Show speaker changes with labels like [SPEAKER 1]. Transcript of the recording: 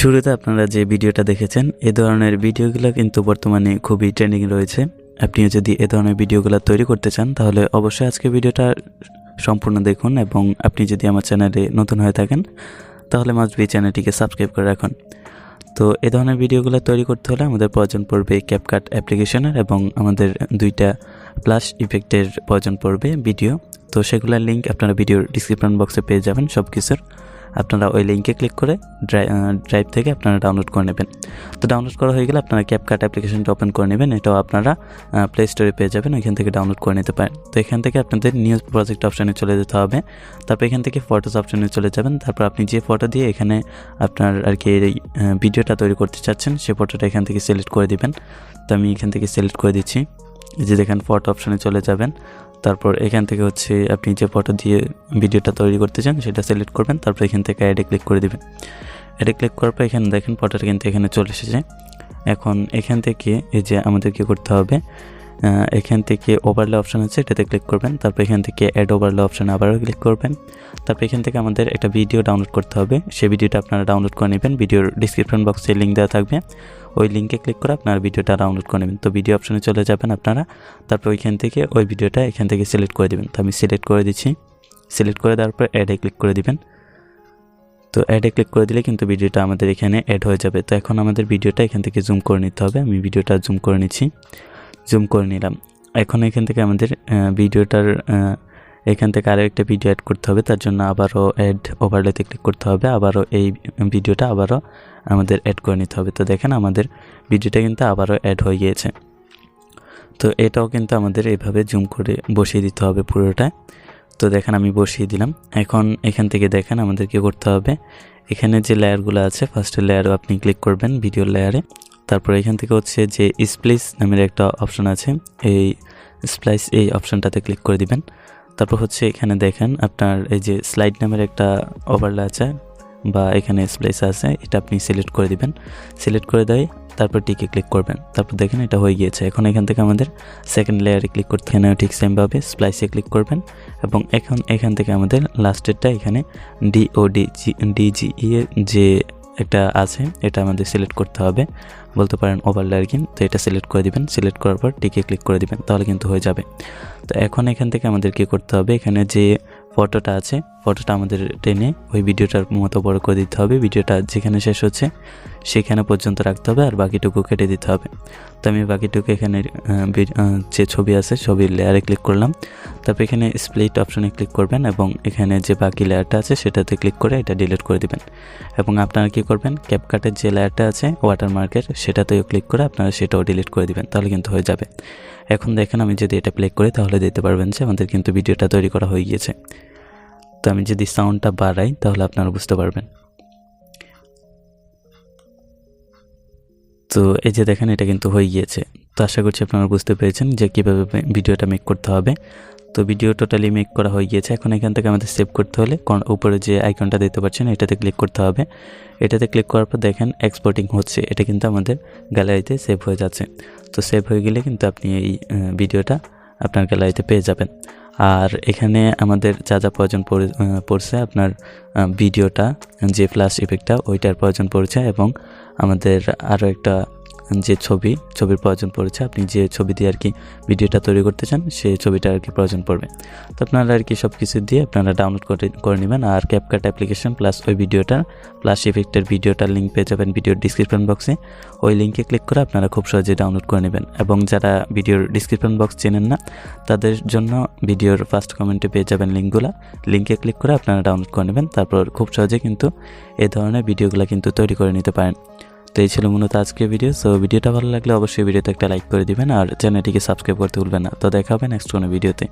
[SPEAKER 1] শুরুতে আপনারা যে ভিডিওটা দেখেছেন এই ধরনের ভিডিওগুলো কিন্তু বর্তমানে খুবই ট্রেন্ডিং রয়েছে। আপনিও যদি এই ধরনের ভিডিওগুলো তৈরি করতে চান তাহলে অবশ্যই আজকে ভিডিওটা সম্পূর্ণ দেখুন, এবং আপনি যদি আমার চ্যানেলে নতুন হয়ে থাকেন তাহলে মাস্ট বি চ্যানেলটিকে সাবস্ক্রাইব করে রাখুন। তো এই ধরনের ভিডিওগুলো তৈরি করতে হলে আমাদের প্রয়োজন পড়বে ক্যাপকাট অ্যাপ্লিকেশনের, এবং আমাদের দুইটা প্লাস ইফেক্টের প্রয়োজন পড়বে ভিডিও। তো সেগুলোর লিঙ্ক আপনারা ভিডিওর ডিসক্রিপশন বক্সে পেয়ে যাবেন সব কিছুর। আপনারা ওই লিঙ্কে ক্লিক করে ড্রাইভ থেকে আপনারা ডাউনলোড করে নেবেন। তো ডাউনলোড করা হয়ে গেলে আপনারা ক্যাপকাট অ্যাপ্লিকেশনটা ওপেন করে নেবেন। এটাও আপনারা প্লে স্টোরে পেয়ে যাবেন, ওইখান থেকে ডাউনলোড করে নিতে পারেন। তো এখান থেকে আপনাদের নিউ প্রজেক্ট অপশানে চলে যেতে হবে। তারপর এখান থেকে ফটোস অপশানে চলে যাবেন। তারপর আপনি যে ফটো দিয়ে এখানে আপনার আর কি এই ভিডিওটা তৈরি করতে চাচ্ছেন সেই ফটোটা এখান থেকে সিলেক্ট করে দিবেন। তো আমি এখান থেকে সিলেক্ট করে দিচ্ছি। এই যে দেখেন ফটো অপশানে চলে যাবেন। তারপর এখান থেকে হচ্ছে আপনি যে ফটো দিয়ে ভিডিওটা তৈরি করতে চান সেটা সিলেক্ট করবেন। তারপর এখান থেকে অ্যাডে ক্লিক করে দিবেন। অ্যাডে ক্লিক করার পর এখানে দেখেন ফটোটা কিন্তু এখানে চলে এসেছে। এখন এখান থেকে এই যে আমাদের কী করতে হবে, এখান থেকে ওভারলে অপশান আছে, এটাতে ক্লিক করবেন। তারপর এখান থেকে অ্যাড ওভারলে অপশানে আবারও ক্লিক করবেন। তারপর এখান থেকে আমাদের একটা ভিডিও ডাউনলোড করতে হবে। সেই ভিডিওটা আপনারা ডাউনলোড করে নেবেন। ভিডিওর ডিসক্রিপশন বক্সে লিঙ্ক দেওয়া থাকবে, ওই লিঙ্কে ক্লিক করে আপনারা ভিডিওটা ডাউনলোড করে নেবেন। তো ভিডিও অপশানে চলে যাবেন আপনারা। তারপর ওইখান থেকে ওই ভিডিওটা এখান থেকে সিলেক্ট করে দেবেন। তো আমি সিলেক্ট করে দিচ্ছি। সিলেক্ট করে দেওয়ার পর অ্যাডে ক্লিক করে দিবেন। তো অ্যাডে ক্লিক করে দিলে কিন্তু ভিডিওটা আমাদের এখানে অ্যাড হয়ে যাবে। তো এখন আমাদের ভিডিওটা এখান থেকে জুম করে নিতে হবে। আমি ভিডিওটা জুম করে নিচ্ছি, জুম করে নিলাম। এখন এখান থেকে আমাদের ভিডিওটার এখান থেকে আরও একটা ভিডিও অ্যাড করতে হবে। তার জন্য আবারও অ্যাড ওভারলেতে ক্লিক করতে হবে। আবারও এই ভিডিওটা আবারও আমাদের অ্যাড করে নিতে হবে। তো দেখেন আমাদের ভিডিওটা কিন্তু আবারও অ্যাড হয়ে গিয়েছে। তো এটাও কিন্তু আমাদের এইভাবে জুম করে বসিয়ে দিতে হবে পুরোটা। তো দেখেন আমি বসিয়ে দিলাম। এখন এখান থেকে দেখেন আমাদের কী করতে হবে, এখানে যে লেয়ারগুলো আছে ফার্স্টের লেয়ারও আপনি ক্লিক করবেন ভিডিওর লেয়ারে। তারপর এখান থেকে হচ্ছে যে স্প্লাইস নামের একটা অপশন আছে, এই স্প্লাইস এই অপশনটাতে ক্লিক করে দিবেন। তারপর হচ্ছে এখানে দেখেন আপনার এই যে স্লাইড নামের একটা ওভারলে আছে বা এখানে স্প্লাইস আছে, এটা আপনি সিলেক্ট করে দিবেন। সিলেক্ট করে দেয় তারপর টিকে ক্লিক করবেন। তারপর দেখেন এটা হয়ে গিয়েছে। এখন এখান থেকে আমাদের সেকেন্ড লেয়ারে ক্লিক করতে হবে, ঠিক সেমভাবে স্প্লাইসে ক্লিক করবেন। এবং এখন এখান থেকে আমাদের লাস্টেরটা এখানে DODGE এর যে একটা আছে এটা আমাদের সিলেক্ট করতে হবে, বলতে পারেন ওভারলে আর কি। তো এটা সিলেক্ট করে দিবেন। সিলেক্ট করার পর টিকে ক্লিক করে দিবেন, তাহলে কিন্তু হয়ে যাবে। তো এখন এখান থেকে আমাদের কী করতে হবে, এখানে যে ফটোটা আছে ফটোটা আমাদের টেনে ওই ভিডিওটার মতো বড় করে দিতে হবে। ভিডিওটা যেখানে শেষ হচ্ছে সেখানে পর্যন্ত রাখতে হবে, আর বাকিটুকু কেটে দিতে হবে। তো আমি বাকিটুকু এখানে যে ছবি আছে ছবির লেয়ারে ক্লিক করলাম। তারপর এখানে স্প্লিট অপশনে ক্লিক করবেন, এবং এখানে যে বাকি লেয়ারটা আছে সেটাতে ক্লিক করে এটা ডিলিট করে দিবেন। এবং আপনারা কী করবেন, ক্যাপকাটের যে লেয়ারটা আছে ওয়াটারমার্কের সেটাতেও ক্লিক করে আপনারা সেটাও ডিলিট করে দিবেন, তাহলে কিন্তু হয়ে যাবে। এখন দেখেন আমি যদি এটা প্লে করি তাহলে দেখতে পারবেন যে আমাদের কিন্তু ভিডিওটা তৈরি করা হয়ে গিয়েছে। তো আমি যদি সাউন্ডটা বাড়াই তাহলে আপনারা বুঝতে পারবেন। তো এই যে দেখেন এটা কিন্তু হয়ে গিয়েছে। তো আশা করছি আপনারা বুঝতে পেরেছেন যে কীভাবে ভিডিওটা মেক করতে হবে। তো ভিডিও টোটালি মেক করা হয়ে গিয়েছে। এখন এখান থেকে আমাদের সেভ করতে হলে উপরে যে আইকনটা দেখতে পাচ্ছেন এটাতে ক্লিক করতে হবে। এটাতে ক্লিক করার পর দেখেন এক্সপোর্টিং হচ্ছে, এটা কিন্তু আমাদের গ্যালারিতে সেভ হয়ে যাচ্ছে। তো সেভ হয়ে গেলে কিন্তু আপনি এই ভিডিওটা আপনার গ্যালারিতে পেয়ে যাবেন। আর এখানে আমাদের যা যা প্রয়োজন পড়ছে, আপনার ভিডিওটা যে ফ্ল্যাশ ইফেক্টটা ওইটার প্রয়োজন পড়ছে, এবং আমাদের আরও একটা যে ছবির প্রয়োজন পড়েছে। আপনি যে ছবি দিয়ে আর কি ভিডিওটা তৈরি করতে চান সেই ছবিটা আর কি প্রয়োজন পড়বে। তো আপনারা আর কি সব কিছু দিয়ে আপনারা ডাউনলোড করে নেবেন। আর ক্যাপকাট অ্যাপ্লিকেশন প্লাস ওই ভিডিওটা প্লাস ইফেক্টের ভিডিওটার লিঙ্ক পেয়ে যাবেন ভিডিওর ডিসক্রিপশন বক্সে। ওই লিঙ্কে ক্লিক করে আপনারা খুব সহজে ডাউনলোড করে নেবেন। এবং যারা ভিডিওর ডিসক্রিপশন বক্স চেনেন না তাদের জন্য ভিডিওর ফার্স্ট কমেন্টে পেয়ে যাবেন লিঙ্কে ক্লিক করে আপনারা ডাউনলোড করে নেবেন। তারপর খুব সহজে কিন্তু এই ধরনের ভিডিওগুলো কিন্তু তৈরি করে নিতে পারেন। তো এই ছিল মূলত আজকের ভিডিও। সো ভিডিওটা ভালো লাগলে অবশ্যই ভিডিওতে একটা লাইক করে দিবেন, আর চ্যানেলটিকে সাবস্ক্রাইব করতে ভুলবেন না। তো দেখা হবে নেক্সট কোনো ভিডিওতে।